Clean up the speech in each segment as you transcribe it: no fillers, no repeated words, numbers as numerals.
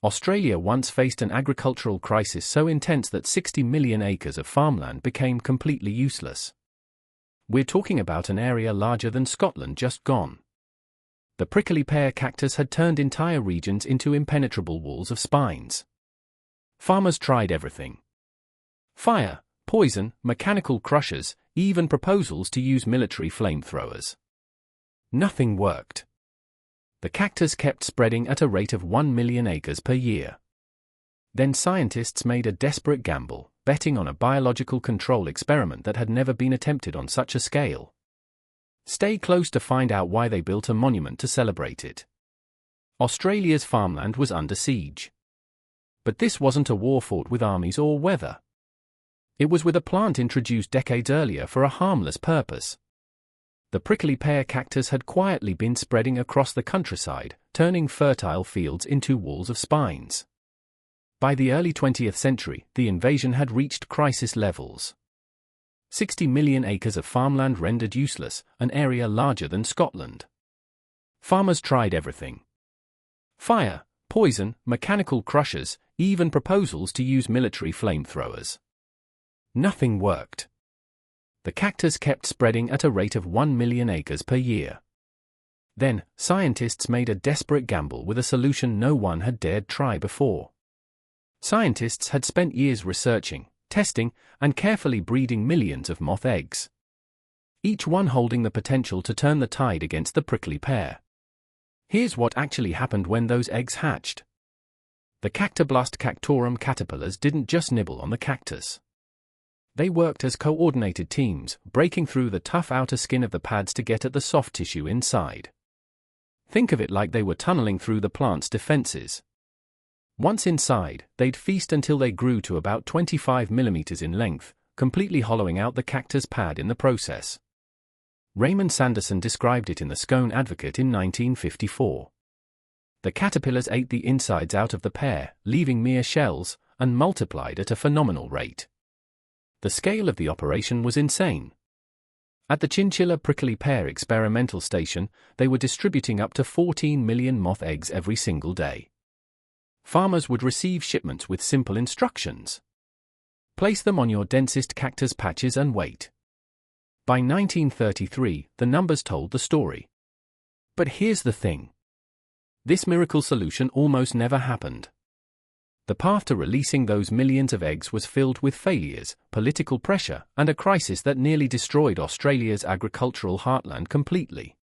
Australia once faced an agricultural crisis so intense that 60 million acres of farmland became completely useless. We're talking about an area larger than Scotland just gone. The prickly pear cactus had turned entire regions into impenetrable walls of spines. Farmers tried everything. Fire, poison, mechanical crushers, even proposals to use military flamethrowers. Nothing worked. The cactus kept spreading at a rate of 1 million acres per year. Then scientists made a desperate gamble, betting on a biological control experiment that had never been attempted on such a scale. Stay close to find out why they built a monument to celebrate it. Australia's farmland was under siege. But this wasn't a war fought with armies or weather. It was with a plant introduced decades earlier for a harmless purpose. The prickly pear cactus had quietly been spreading across the countryside, turning fertile fields into walls of spines. By the early 20th century, the invasion had reached crisis levels. 60 million acres of farmland rendered useless, an area larger than Scotland. Farmers tried everything. Fire, poison, mechanical crushers, even proposals to use military flamethrowers. Nothing worked. The cactus kept spreading at a rate of 1 million acres per year. Then, scientists made a desperate gamble with a solution no one had dared try before. Scientists had spent years researching, testing, and carefully breeding millions of moth eggs, each one holding the potential to turn the tide against the prickly pear. Here's what actually happened when those eggs hatched. The Cactoblast cactorum caterpillars didn't just nibble on the cactus. They worked as coordinated teams, breaking through the tough outer skin of the pads to get at the soft tissue inside. Think of it like they were tunneling through the plant's defenses. Once inside, they'd feast until they grew to about 25 millimeters in length, completely hollowing out the cactus pad in the process. Raymond Sanderson described it in the Scone Advocate in 1954. The caterpillars ate the insides out of the pear, leaving mere shells, and multiplied at a phenomenal rate. The scale of the operation was insane. At the Chinchilla Prickly Pear Experimental Station, they were distributing up to 14 million moth eggs every single day. Farmers would receive shipments with simple instructions. Place them on your densest cactus patches and wait. By 1933, the numbers told the story. But here's the thing. This miracle solution almost never happened. The path to releasing those millions of eggs was filled with failures, political pressure, and a crisis that nearly destroyed Australia's agricultural heartland completely.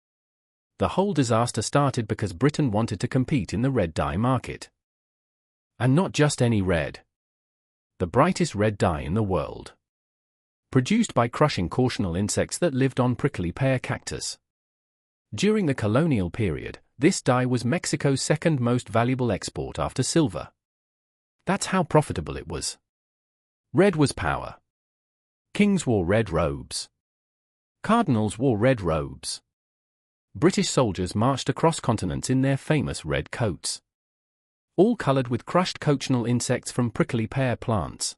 The whole disaster started because Britain wanted to compete in the red dye market. And not just any red. The brightest red dye in the world. Produced by crushing cautional insects that lived on prickly pear cactus. During the colonial period, this dye was Mexico's second most valuable export after silver. That's how profitable it was. Red was power. Kings wore red robes. Cardinals wore red robes. British soldiers marched across continents in their famous red coats, all colored with crushed cochineal insects from prickly pear plants.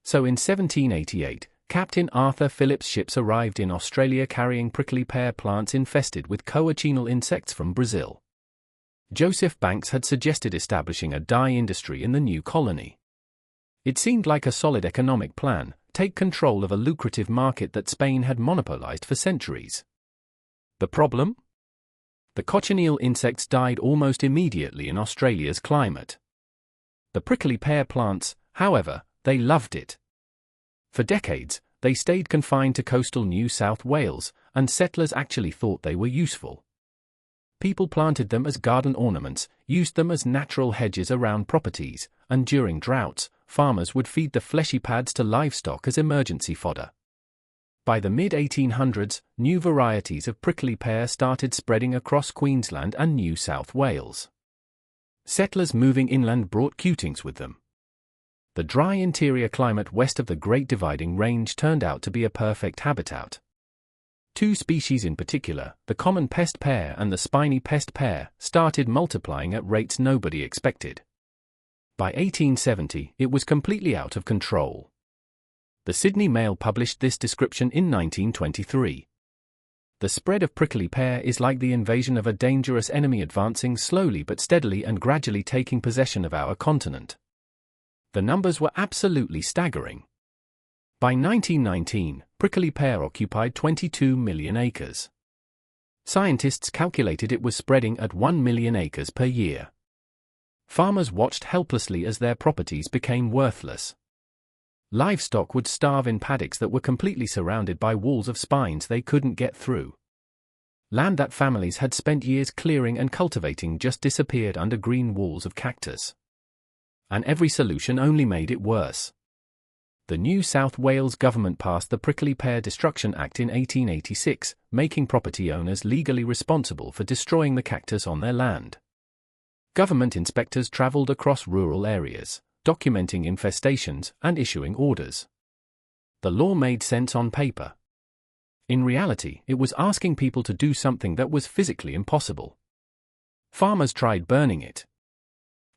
So in 1788, Captain Arthur Phillip's ships arrived in Australia carrying prickly pear plants infested with cochineal insects from Brazil. Joseph Banks had suggested establishing a dye industry in the new colony. It seemed like a solid economic plan, take control of a lucrative market that Spain had monopolized for centuries. The problem? The cochineal insects died almost immediately in Australia's climate. The prickly pear plants, however, they loved it. For decades, they stayed confined to coastal New South Wales, and settlers actually thought they were useful. People planted them as garden ornaments, used them as natural hedges around properties, and during droughts, farmers would feed the fleshy pads to livestock as emergency fodder. By the mid-1800s, new varieties of prickly pear started spreading across Queensland and New South Wales. Settlers moving inland brought cutings with them. The dry interior climate west of the Great Dividing Range turned out to be a perfect habitat. Two species in particular, the common pest pear and the spiny pest pear, started multiplying at rates nobody expected. By 1870, it was completely out of control. The Sydney Mail published this description in 1923. The spread of prickly pear is like the invasion of a dangerous enemy advancing slowly but steadily and gradually taking possession of our continent. The numbers were absolutely staggering. By 1919, prickly pear occupied 22 million acres. Scientists calculated it was spreading at 1 million acres per year. Farmers watched helplessly as their properties became worthless. Livestock would starve in paddocks that were completely surrounded by walls of spines they couldn't get through. Land that families had spent years clearing and cultivating just disappeared under green walls of cactus. And every solution only made it worse. The New South Wales government passed the Prickly Pear Destruction Act in 1886, making property owners legally responsible for destroying the cactus on their land. Government inspectors travelled across rural areas, documenting infestations and issuing orders. The law made sense on paper. In reality, it was asking people to do something that was physically impossible. Farmers tried burning it.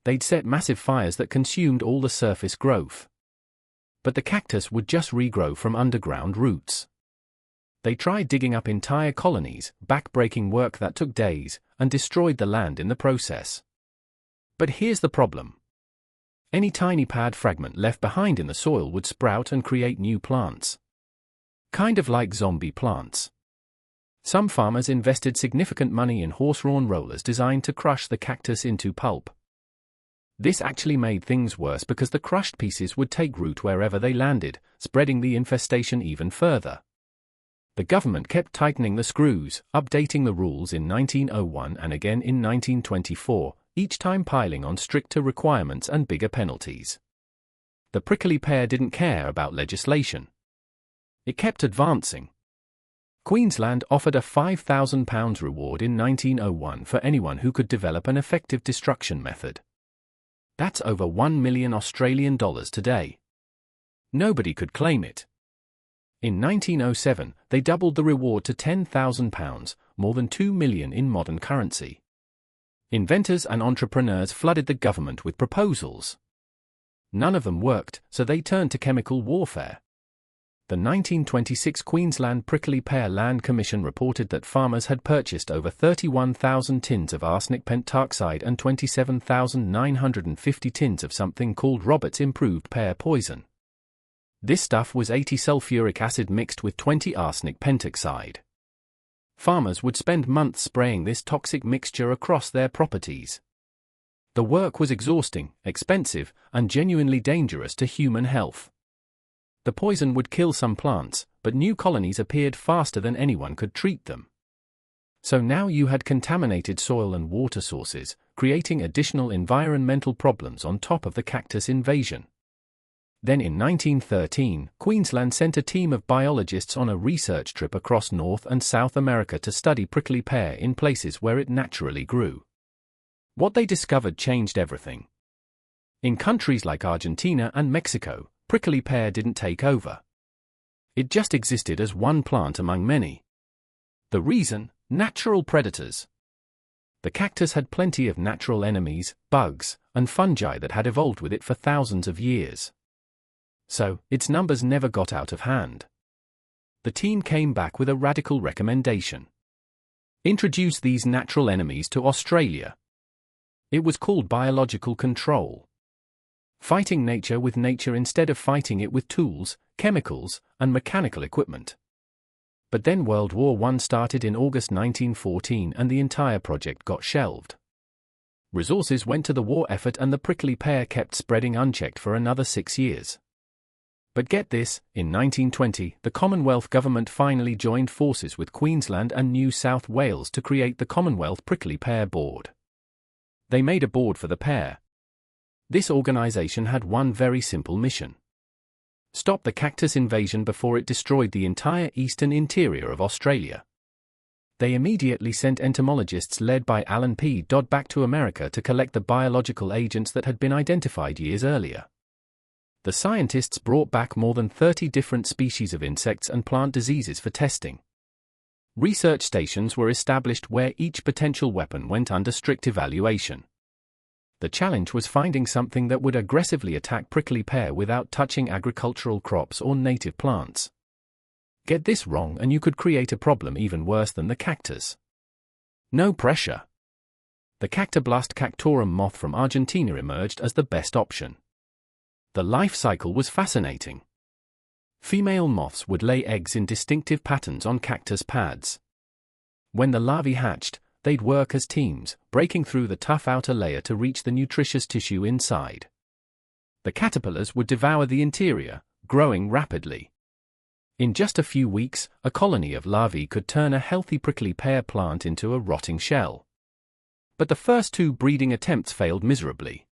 They'd set massive fires that consumed all the surface growth. But the cactus would just regrow from underground roots. They tried digging up entire colonies, back-breaking work that took days, and destroyed the land in the process. But here's the problem. Any tiny pad fragment left behind in the soil would sprout and create new plants. Kind of like zombie plants. Some farmers invested significant money in horse-drawn rollers designed to crush the cactus into pulp. This actually made things worse because the crushed pieces would take root wherever they landed, spreading the infestation even further. The government kept tightening the screws, updating the rules in 1901 and again in 1924, each time piling on stricter requirements and bigger penalties. The prickly pear didn't care about legislation. It kept advancing. Queensland offered a £5,000 reward in 1901 for anyone who could develop an effective destruction method. That's over $1 million Australian dollars today. Nobody could claim it. In 1907, they doubled the reward to £10,000, more than $2 million in modern currency. Inventors and entrepreneurs flooded the government with proposals. None of them worked, so they turned to chemical warfare. The 1926 Queensland Prickly Pear Land Commission reported that farmers had purchased over 31,000 tins of arsenic pentoxide and 27,950 tins of something called Robert's Improved Pear Poison. This stuff was 80 sulfuric acid mixed with 20 arsenic pentoxide. Farmers would spend months spraying this toxic mixture across their properties. The work was exhausting, expensive, and genuinely dangerous to human health. The poison would kill some plants, but new colonies appeared faster than anyone could treat them. So now you had contaminated soil and water sources, creating additional environmental problems on top of the cactus invasion. Then in 1913, Queensland sent a team of biologists on a research trip across North and South America to study prickly pear in places where it naturally grew. What they discovered changed everything. In countries like Argentina and Mexico, prickly pear didn't take over. It just existed as one plant among many. The reason? Natural predators. The cactus had plenty of natural enemies, bugs, and fungi that had evolved with it for thousands of years. So, its numbers never got out of hand. The team came back with a radical recommendation. Introduce these natural enemies to Australia. It was called biological control. Fighting nature with nature instead of fighting it with tools, chemicals, and mechanical equipment. But then World War I started in August 1914 and the entire project got shelved. Resources went to the war effort and the prickly pear kept spreading unchecked for another 6 years. But get this, in 1920, the Commonwealth government finally joined forces with Queensland and New South Wales to create the Commonwealth Prickly Pear Board. They made a board for the pear. This organisation had one very simple mission. Stop the cactus invasion before it destroyed the entire eastern interior of Australia. They immediately sent entomologists led by Alan P. Dodd back to America to collect the biological agents that had been identified years earlier. The scientists brought back more than 30 different species of insects and plant diseases for testing. Research stations were established where each potential weapon went under strict evaluation. The challenge was finding something that would aggressively attack prickly pear without touching agricultural crops or native plants. Get this wrong and you could create a problem even worse than the cactus. No pressure. The Cactoblast cactorum moth from Argentina emerged as the best option. The life cycle was fascinating. Female moths would lay eggs in distinctive patterns on cactus pads. When the larvae hatched, they'd work as teams, breaking through the tough outer layer to reach the nutritious tissue inside. The caterpillars would devour the interior, growing rapidly. In just a few weeks, a colony of larvae could turn a healthy prickly pear plant into a rotting shell. But the first 2 breeding attempts failed miserably.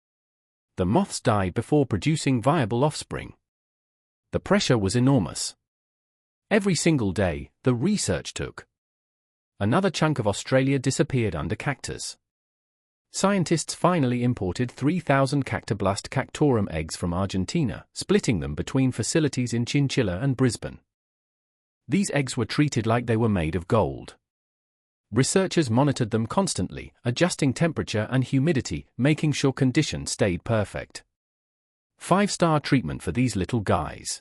The moths died before producing viable offspring. The pressure was enormous. Every single day, the research took. Another chunk of Australia disappeared under cactus. Scientists finally imported 3,000 Cactoblast cactorum eggs from Argentina, splitting them between facilities in Chinchilla and Brisbane. These eggs were treated like they were made of gold. Researchers monitored them constantly, adjusting temperature and humidity, making sure conditions stayed perfect. 5-star treatment for these little guys.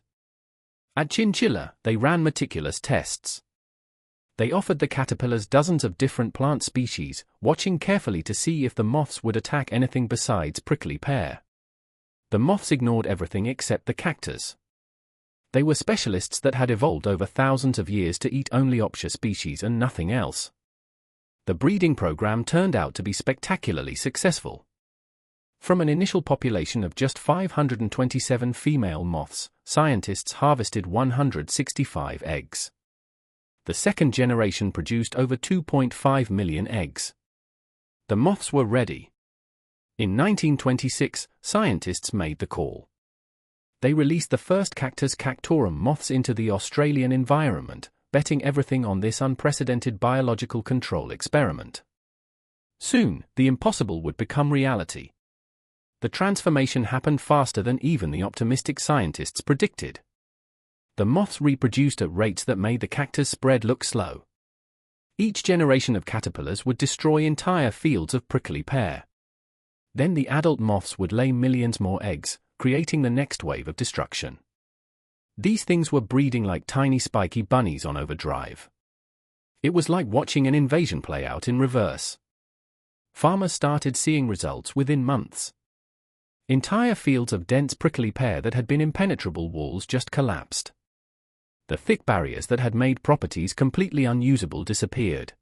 At Chinchilla, they ran meticulous tests. They offered the caterpillars dozens of different plant species, watching carefully to see if the moths would attack anything besides prickly pear. The moths ignored everything except the cactus. They were specialists that had evolved over thousands of years to eat only Optia species and nothing else. The breeding program turned out to be spectacularly successful. From an initial population of just 527 female moths, scientists harvested 165 eggs. The second generation produced over 2.5 million eggs. The moths were ready. In 1926, scientists made the call. They released the first Cactus cactorum moths into the Australian environment, betting everything on this unprecedented biological control experiment. Soon, the impossible would become reality. The transformation happened faster than even the optimistic scientists predicted. The moths reproduced at rates that made the cactus spread look slow. Each generation of caterpillars would destroy entire fields of prickly pear. Then the adult moths would lay millions more eggs, creating the next wave of destruction. These things were breeding like tiny spiky bunnies on overdrive. It was like watching an invasion play out in reverse. Farmers started seeing results within months. Entire fields of dense prickly pear that had been impenetrable walls just collapsed. The thick barriers that had made properties completely unusable disappeared.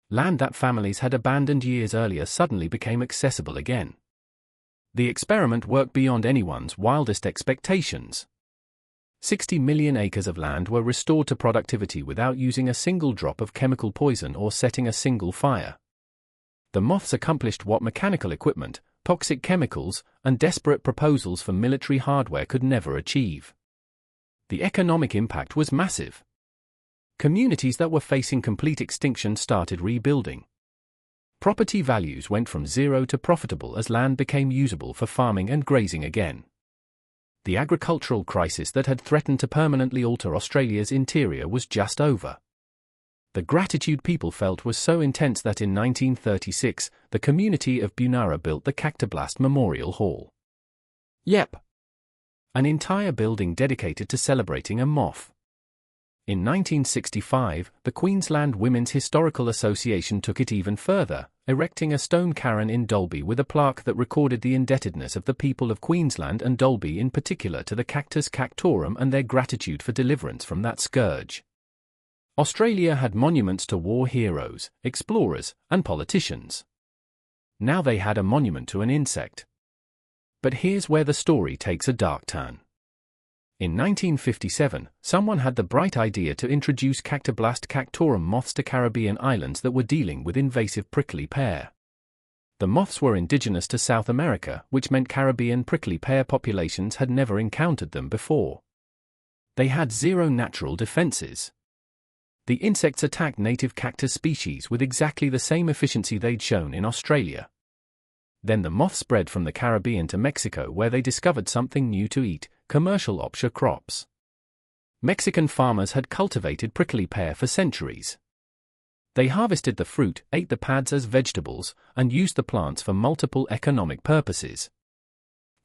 Land that families had abandoned years earlier suddenly became accessible again. The experiment worked beyond anyone's wildest expectations. 60 million acres of land were restored to productivity without using a single drop of chemical poison or setting a single fire. The moths accomplished what mechanical equipment, toxic chemicals, and desperate proposals for military hardware could never achieve. The economic impact was massive. Communities that were facing complete extinction started rebuilding. Property values went from zero to profitable as land became usable for farming and grazing again. The agricultural crisis that had threatened to permanently alter Australia's interior was just over. The gratitude people felt was so intense that in 1936, the community of Bunara built the Cactoblast Memorial Hall. Yep. An entire building dedicated to celebrating a moth. In 1965, the Queensland Women's Historical Association took it even further, erecting a stone cairn in Dalby with a plaque that recorded the indebtedness of the people of Queensland and Dalby in particular to the Cactus cactorum and their gratitude for deliverance from that scourge. Australia had monuments to war heroes, explorers, and politicians. Now they had a monument to an insect. But here's where the story takes a dark turn. In 1957, someone had the bright idea to introduce Cactoblast cactorum moths to Caribbean islands that were dealing with invasive prickly pear. The moths were indigenous to South America, which meant Caribbean prickly pear populations had never encountered them before. They had zero natural defenses. The insects attacked native cactus species with exactly the same efficiency they'd shown in Australia. Then the moths spread from the Caribbean to Mexico where they discovered something new to eat: commercial Optia crops. Mexican farmers had cultivated prickly pear for centuries. They harvested the fruit, ate the pads as vegetables, and used the plants for multiple economic purposes.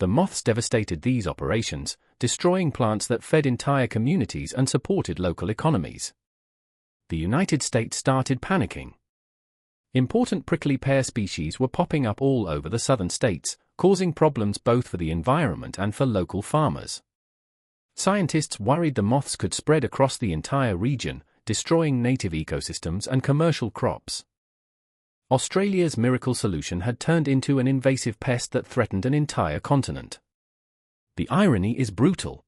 The moths devastated these operations, destroying plants that fed entire communities and supported local economies. The United States started panicking. Important prickly pear species were popping up all over the southern states, causing problems both for the environment and for local farmers. Scientists worried the moths could spread across the entire region, destroying native ecosystems and commercial crops. Australia's miracle solution had turned into an invasive pest that threatened an entire continent. The irony is brutal.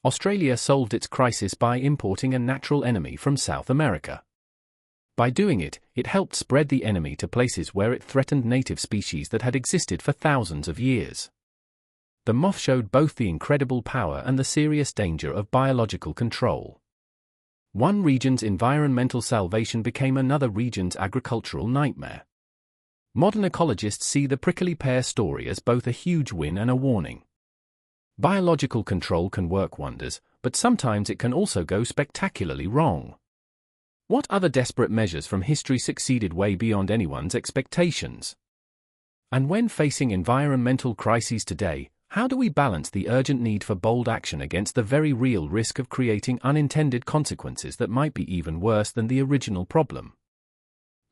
Australia solved its crisis by importing a natural enemy from South America. By doing it, it helped spread the enemy to places where it threatened native species that had existed for thousands of years. The moth showed both the incredible power and the serious danger of biological control. One region's environmental salvation became another region's agricultural nightmare. Modern ecologists see the prickly pear story as both a huge win and a warning. Biological control can work wonders, but sometimes it can also go spectacularly wrong. What other desperate measures from history succeeded way beyond anyone's expectations? And when facing environmental crises today, how do we balance the urgent need for bold action against the very real risk of creating unintended consequences that might be even worse than the original problem?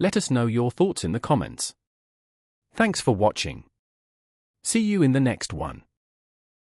Let us know your thoughts in the comments. Thanks for watching. See you in the next one.